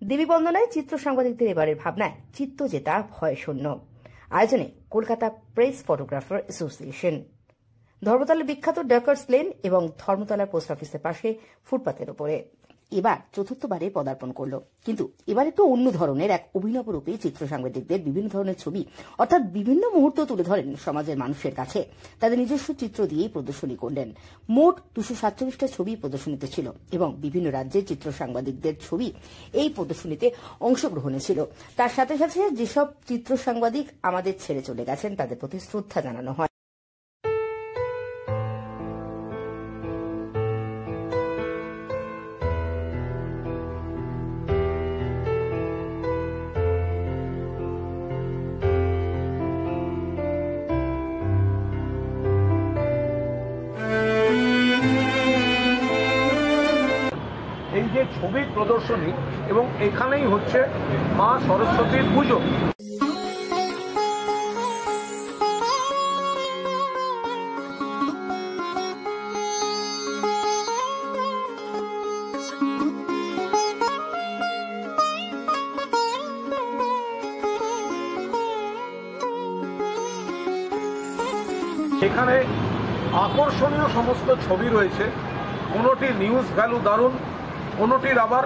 দেবী বন্দনায় চিত্র সাংবাদিকদের এবারের ভাবনায় চিত্ত জেতা ভয় শূন্য। আয়োজনে কলকাতা প্রেস ফটোগ্রাফার অ্যাসোসিয়েশন, ধর্মতলার বিখ্যাত ডাকার্স লেন এবং ধর্মতলার পোস্ট অফিসের পাশে ফুটপাতের উপরে এবার চতুর্থবারে পদার্পণ করলো। কিন্তু এবার একটু অন্য ধরনের এক অভিনব রূপে চিত্র সাংবাদিকদের বিভিন্ন ধরনের ছবি অর্থাৎ বিভিন্ন মুহূর্ত তুলে ধরেন সমাজের মানুষের কাছে। তাদের নিজস্ব চিত্র দিয়েই প্রদর্শনী করলেন। মোট 247টা ছবি প্রদর্শনীতে ছিল এবং বিভিন্ন রাজ্যের চিত্র সাংবাদিকদের ছবি এই প্রদর্শনীতে অংশগ্রহণে ছিল। তার সাথে সাথে যেসব চিত্র সাংবাদিক আমাদের ছেড়ে চলে গেছেন তাদের প্রতি শ্রদ্ধা জানানো হয়। এই যে ছবি প্রদর্শনী এবং এখানেই হচ্ছে মা সরস্বতীর পুজো। এখানে আকর্ষণীয় সমস্ত ছবি রয়েছে, কোনোটি নিউজ ভ্যালু দারুণ, কোনোটির আবার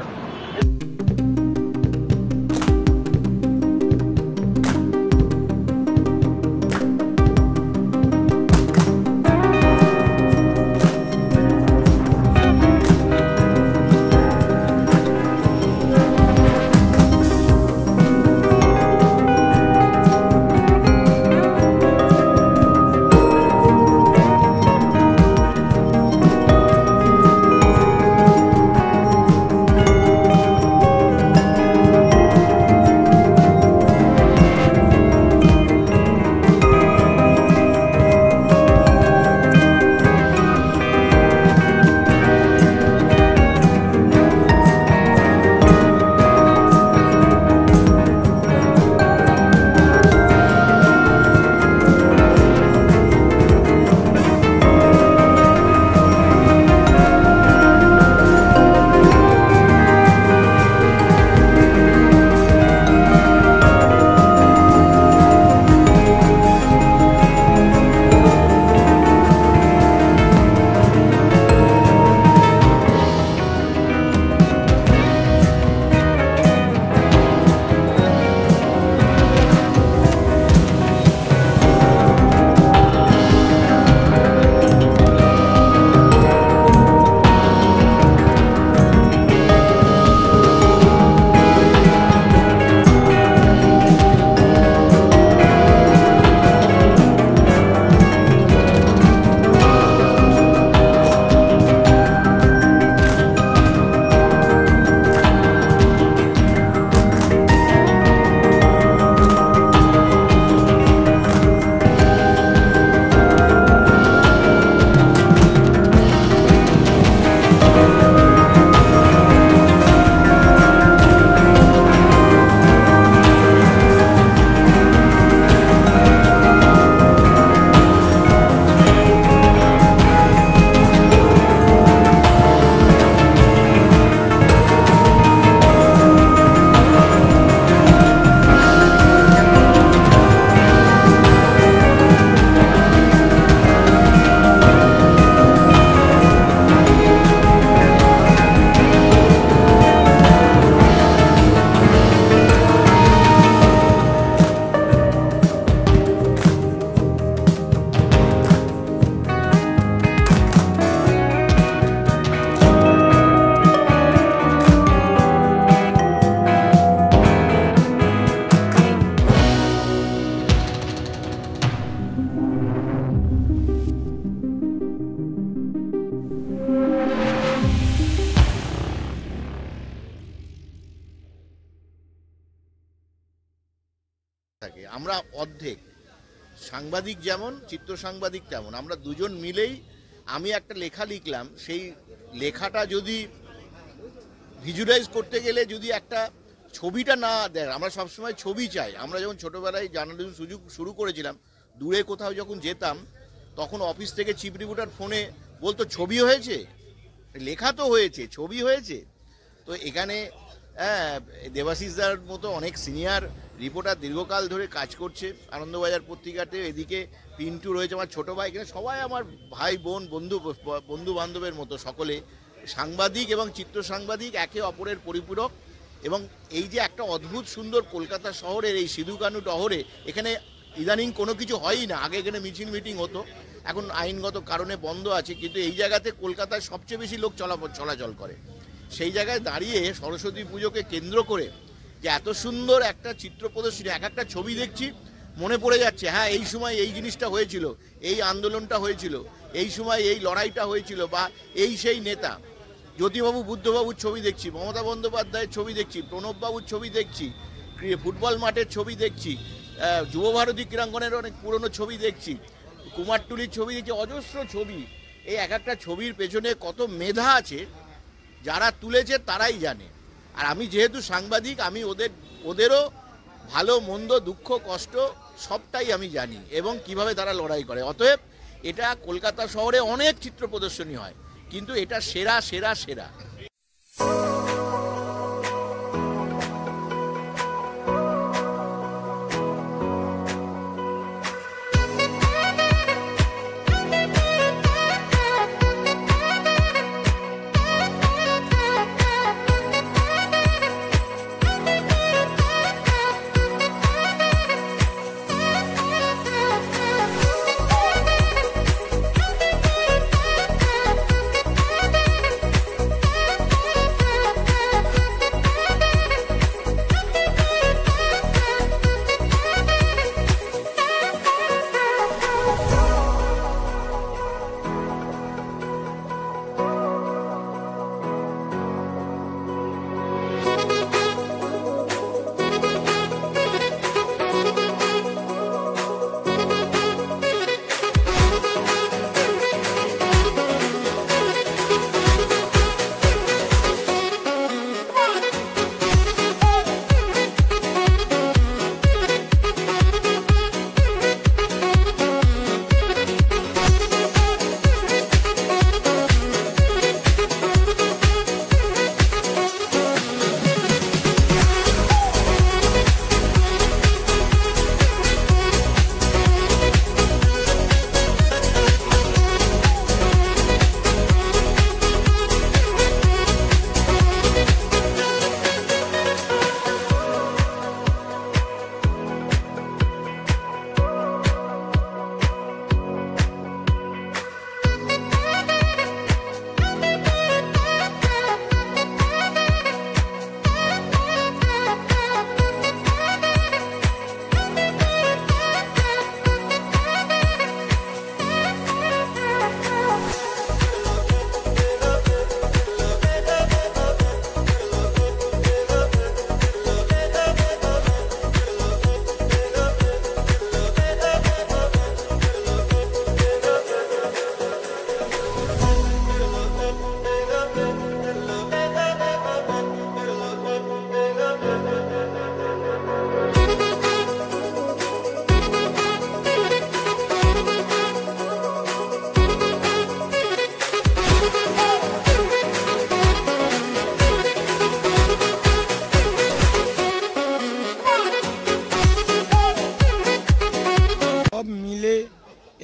থাকে। আমরা অর্ধেক সাংবাদিক যেমন চিত্র সাংবাদিক তেমন, আমরা দুজন মিলেই আমি একটা লেখা লিখলাম, সেই লেখাটা যদি ভিজুয়ালাইজ করতে গেলে যদি একটা ছবিটা না দেয়, আমরা সবসময় ছবি চাই। আমরা যখন ছোটোবেলায় জার্নালিজম শুরু করেছিলাম, দূরে কোথাও যখন যেতাম তখন অফিস থেকে চিফ রিপোর্টার ফোনে বলতো ছবি হয়েছে, লেখা তো হয়েছে, ছবি হয়েছে। তো এখানে হ্যাঁ, দেবাশিসদার মতো অনেক সিনিয়র রিপোর্টার দীর্ঘকাল ধরে কাজ করছে আনন্দবাজার পত্রিকাতে। এদিকে পিন্টু রয়েছে আমার ছোট ভাই, এখানে সবাই আমার ভাই বোন বন্ধু বান্ধবের মতো, সকলে সাংবাদিক এবং চিত্র সাংবাদিক একে অপরের পরিপূরক। এবং এই যে একটা অদ্ভুত সুন্দর কলকাতা শহরের এই সিধু কানু টহরে, এখানে ইদানিং কোনো কিছু হয়ই না। আগে এখানে মিছিল মিটিং হতো, এখন আইনগত কারণে বন্ধ আছে, কিন্তু এই জায়গাতে কলকাতায় সবচেয়ে বেশি লোক চলাচল করে। সেই জায়গায় দাঁড়িয়ে সরস্বতী পুজোকে কেন্দ্র করে যে এত সুন্দর একটা চিত্র প্রদর্শনী, এক একটা ছবি দেখছি মনে পড়ে যাচ্ছে, হ্যাঁ এই সময় এই জিনিসটা হয়েছিল, এই আন্দোলনটা হয়েছিল, এই সময় এই লড়াইটা হয়েছিল, বা এই সেই নেতা। জ্যোতিবাবু বুদ্ধবাবুর ছবি দেখছি, মমতা বন্দ্যোপাধ্যায়ের ছবি দেখছি, প্রণববাবুর ছবি দেখছি, ফুটবল মাঠের ছবি দেখছি, যুবভারতী ক্রীড়াঙ্গনের অনেক পুরনো ছবি দেখছি, কুমারটুলির ছবি দেখছি, অজস্র ছবি। এই এক একটা ছবির পেছনে কত মেধা আছে, যারা তুলেছে তারাই জানে। আর আমি যেহেতু সাংবাদিক, আমি ওদেরও ভালো মন্দ দুঃখ কষ্ট সবটাই আমি জানি, এবং কিভাবে তারা লড়াই করে। অতএব এটা কলকাতা শহরে অনেক চিত্র প্রদর্শনী হয়, কিন্তু এটা সেরা সেরা সেরা।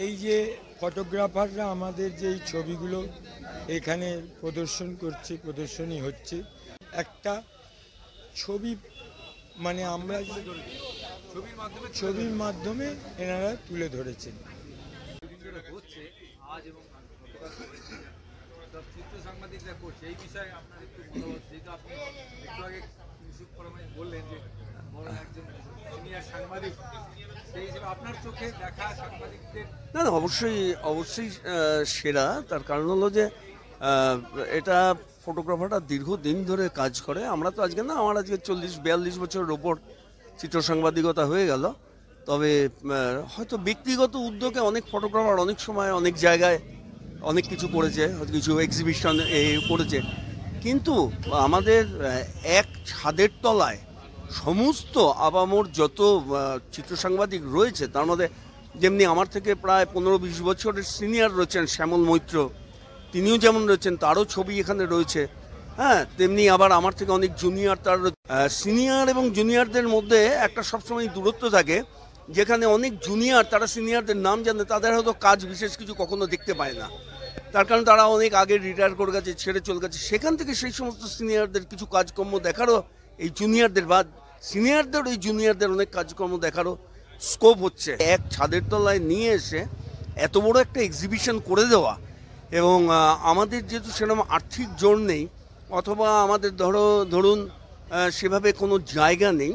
এই যে ফটোগ্রাফাররা আমাদের যে ছবিগুলো এখানে প্রদর্শনী হচ্ছে, একটা ছবি মানে আমরা ছবির মাধ্যমে এনারা তুলে ধরেছেন। চিত্র সাংবাদিকরা করছে এই বিষয়ে আপনার একটু মতামত, যেহেতু আপনি একটু আগে বললেন যে বড় একজন সিনিয়র সাংবাদিক, সেই হিসেবে আপনার চোখে দেখা সাংবাদিকদের। না না, অবশ্যই সেরা। তার কারণ হলো যে এটা ফটোগ্রাফাররা দীর্ঘদিন ধরে কাজ করে। আমরা তো আজকে না, আমার আজকে 40-42 বছরের ওপর চিত্র সাংবাদিকতা হয়ে গেল। তবে হয়তো ব্যক্তিগত উদ্যোগে অনেক ফটোগ্রাফার অনেক সময় অনেক জায়গায় অনেক কিছু করেছে, কিছু এক্সিবিশন করেছে, কিন্তু আমাদের এক ছাদের তলায় সমস্ত আবামর যত চিত্র সাংবাদিক রয়েছে, তার মধ্যে যেমনি আমার থেকে প্রায় 15-20 বছরের সিনিয়র রয়েছেন শ্যামল মৈত্র, তিনিও যেমন রয়েছেন, তারও ছবি এখানে রয়েছে। হ্যাঁ, তেমনি আবার আমার থেকে অনেক জুনিয়র, তার সিনিয়র এবং জুনিয়রদের মধ্যে একটা সবসময় দূরত্ব থাকে, যেখানে অনেক জুনিয়র তারা সিনিয়রদের নাম জানে, তাদের হয়তো কাজ বিশেষ কিছু কখনো দেখতে পায় না, তার কারণ তারা অনেক আগে রিটায়ার করে গেছে, ছেড়ে চলে গেছে। সেখান থেকে সেই সমস্ত সিনিয়রদের কিছু কাজকর্ম দেখারও এই জুনিয়রদের বা সিনিয়রদের ওই জুনিয়রদের অনেক কাজকর্ম দেখারও স্কোপ হচ্ছে। এক ছাদের তলায় নিয়ে এসে এত বড় একটা এক্সিবিশন করে দেওয়া, এবং আমাদের যেহেতু সেরকম আর্থিক জোর নেই, অথবা আমাদের ধরুন সেভাবে কোনো জায়গা নেই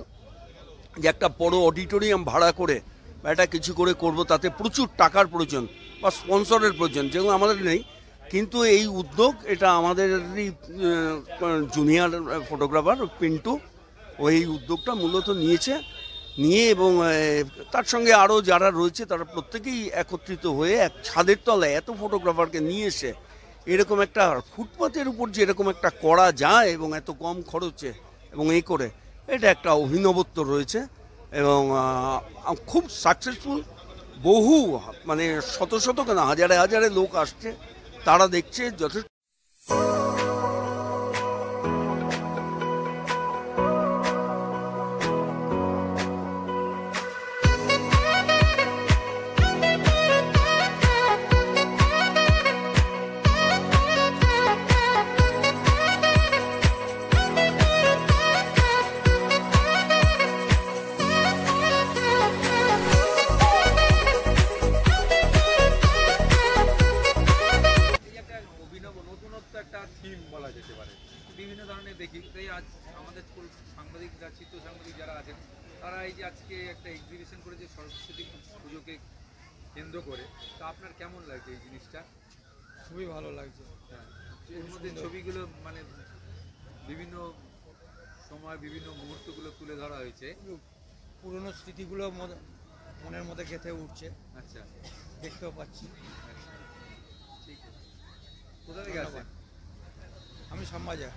যে একটা বড় অডিটোরিয়াম ভাড়া করে বা এটা কিছু করে করব, তাতে প্রচুর টাকার প্রয়োজন বা স্পন্সরের প্রয়োজন, যেগুলো আমাদের নেই। কিন্তু এই উদ্যোগ এটা আমাদেরই জুনিয়র ফটোগ্রাফার পিন্টু ওই উদ্যোগটা মূলত নিয়ে এবং তার সঙ্গে আরও যারা রয়েছে তারা প্রত্যেকেই একত্রিত হয়ে এক ছাদের তলায় এত ফটোগ্রাফারকে নিয়ে এসে এরকম একটা ফুটপাতের উপর যে এরকম একটা করা যায় এবং এত কম খরচে এবং এই করে, এটা একটা অভিনবত্ব রয়েছে এবং খুব সাকসেসফুল। বহু মানে শত শত কেন হাজারে হাজারে লোক আসছে, তারা দেখছে যথেষ্ট। বিভিন্ন ধরনের দেখি, তাই আজ আমাদের সাংবাদিক চিত্র সাংবাদিক যারা আছেন তারা এই যে আজকে একটা এক্সিবিশন করেছে সরস্বতী পুজোকে কেন্দ্র করে, তা আপনার কেমন লাগছে এই জিনিসটা? খুবই ভালো লাগছে। এর মধ্যে ছবিগুলো মানে বিভিন্ন সময় বিভিন্ন মুহূর্তগুলো তুলে ধরা হয়েছে, পুরনো স্মৃতিগুলো মনের মধ্যে গেঁথে উঠছে। আচ্ছা, দেখতেও পাচ্ছি। ঠিক আছে। কোথা থেকে আসেন? আমি শ্যামবাজার।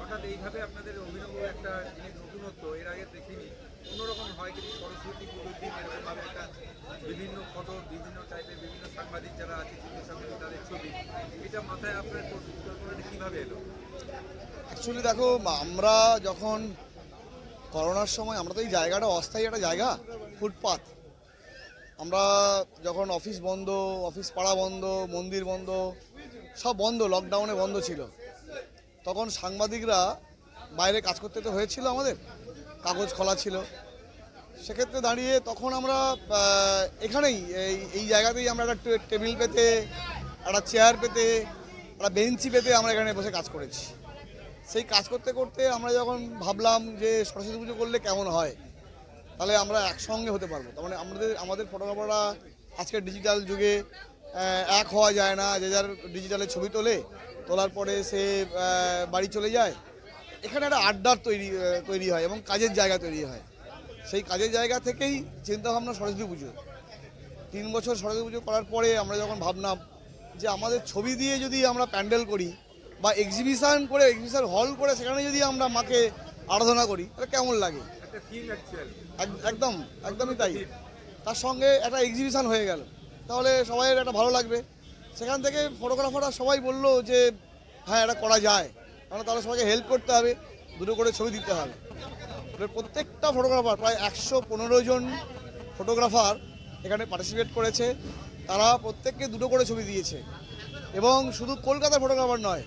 হঠাৎ এইভাবে আপনাদের অভিনব একটা জিনিস, নতুনত্ব, এর আগে দেখিনি। অন্যরকম হয় কিন্তু সরস্বতী পুজোর দিন এরকমভাবে একটা বিভিন্ন ফটো, বিভিন্ন টাইপের বিভিন্ন সাংবাদিক যারা আছে, চিত্র সাংবাদিক, তাদের ছবি, এটা মাথায় আপনার কীভাবে এলো? অ্যাকচুয়ালি দেখো, আমরা যখন করোনার সময়, আমরা তো এই জায়গাটা অস্থায়ী একটা জায়গা, ফুটপাথ, আমরা যখন অফিস বন্ধ, অফিস পাড়া বন্ধ, মন্দির বন্ধ, সব বন্ধ, লকডাউনে বন্ধ ছিল, তখন সাংবাদিকরা বাইরে কাজ করতে তো হয়েছিল, আমাদের কাগজ খোলা ছিল। সেক্ষেত্রে দাঁড়িয়ে তখন আমরা এখানেই এই জায়গাতেই আমরা একটা টেবিল পেতে, একটা চেয়ার পেতে, একটা বেঞ্চি পেতে আমরা এখানে বসে কাজ করেছি। সেই কাজ করতে করতে আমরা যখন ভাবলাম যে সরস্বতী পুজো করলে কেমন হয়, তাহলে আমরা একসঙ্গে হতে পারবো। তার মানে আমাদের ফটোগ্রাফাররা আজকের ডিজিটাল যুগে এক হওয়া যায় না, যে যার ডিজিটালে ছবি তোলার পরে সে বাড়ি চলে যায়। এখানে একটা আড্ডার তৈরি হয় এবং কাজের জায়গা তৈরি হয়। সেই কাজের জায়গা থেকেই চিন্তাভাবনা সরস্বতী পুজো। 3 বছর সরস্বতী পুজো করার পরে আমরা যখন ভাবলাম যে আমাদের ছবি দিয়ে যদি আমরা প্যান্ডেল করি বা এক্সিবিশন হল করে সেখানে যদি আমরা মাকে আরাধনা করি, তাহলে কেমন লাগে। একদমই তাই। তার সঙ্গে একটা এক্সিবিশন হয়ে গেল, তাহলে সবাই একটা ভালো লাগবে। সেখান থেকে ফটোগ্রাফাররা সবাই বললো যে হ্যাঁ, এটা করা যায়। তাহলে সবাইকে হেল্প করতে হবে, 2 করে ছবি দিতে হবে। প্রত্যেকটা ফটোগ্রাফার, প্রায় 115 জন ফটোগ্রাফার এখানে পার্টিসিপেট করেছে। তারা প্রত্যেককে 2 করে ছবি দিয়েছে। এবং শুধু কলকাতার ফটোগ্রাফার নয়,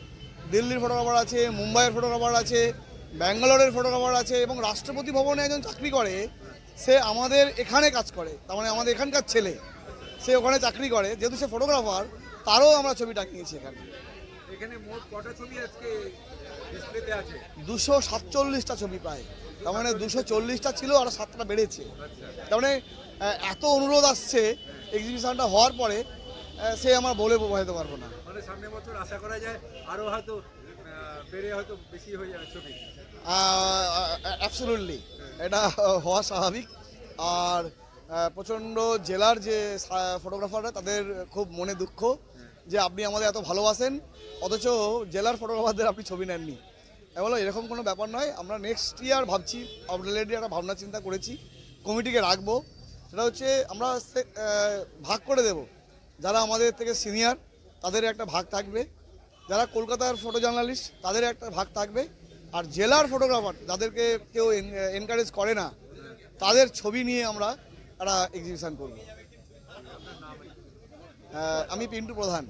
দিল্লির ফটোগ্রাফার আছে, মুম্বাইয়ের ফটোগ্রাফার আছে, ব্যাঙ্গালোরের ফটোগ্রাফার আছে, এবং রাষ্ট্রপতি ভবনে একজন চাকরি করে, সে আমাদের এখানে কাজ করে। তার মানে আমাদের এখানকার ছেলে, সে ওখানে চাকরি করে, যেহেতু সে ফটোগ্রাফার, তারও আমরা ছবি টাঙিয়েছি এখানে। এখানে মোট কটা ছবি আজকে ডিসপ্লেতে আছে? 247টা ছবি প্রায়। তার মানে 240টা ছিল, আর 7টা বেড়েছে। তার মানে এত অনুরোধ আসছে এক্সিবিশনটা হওয়ার পরে, সে আমার বলে বোঝাতে পারবো না। মানে সামনের বছর আশা করা যায় আরো হয়তো বেড়ে হয়তো বেশি হয়ে যাবে ছবি। অ্যাবসলিউটলি, এটা হওয়া স্বাভাবিক। আর প্রচণ্ড জেলার যে ফটোগ্রাফাররা তাদের খুব মনে দুঃখ যে আপনি আমাদের এত ভালোবাসেন অথচ জেলার ফটোগ্রাফারদের আপনি ছবি নেননি। বলো এরকম কোনো ব্যাপার নয়, আমরা নেক্সট ইয়ার ভাবছি, অলরেডি একটা ভাবনা চিন্তা করেছি, কমিটিকে রাখবো। সেটা হচ্ছে আমরা ভাগ করে দেব, যারা আমাদের থেকে সিনিয়র তাদের একটা ভাগ থাকবে, যারা কলকাতার ফটো জার্নালিস্ট তাদের একটা ভাগ থাকবে, আর জেলার ফটোগ্রাফার যাদেরকে কেউ এনকারেজ করে না তাদের ছবি নিয়ে আমরা একটা এক্সিবিশন করব। আমি পিন্টু প্রধান।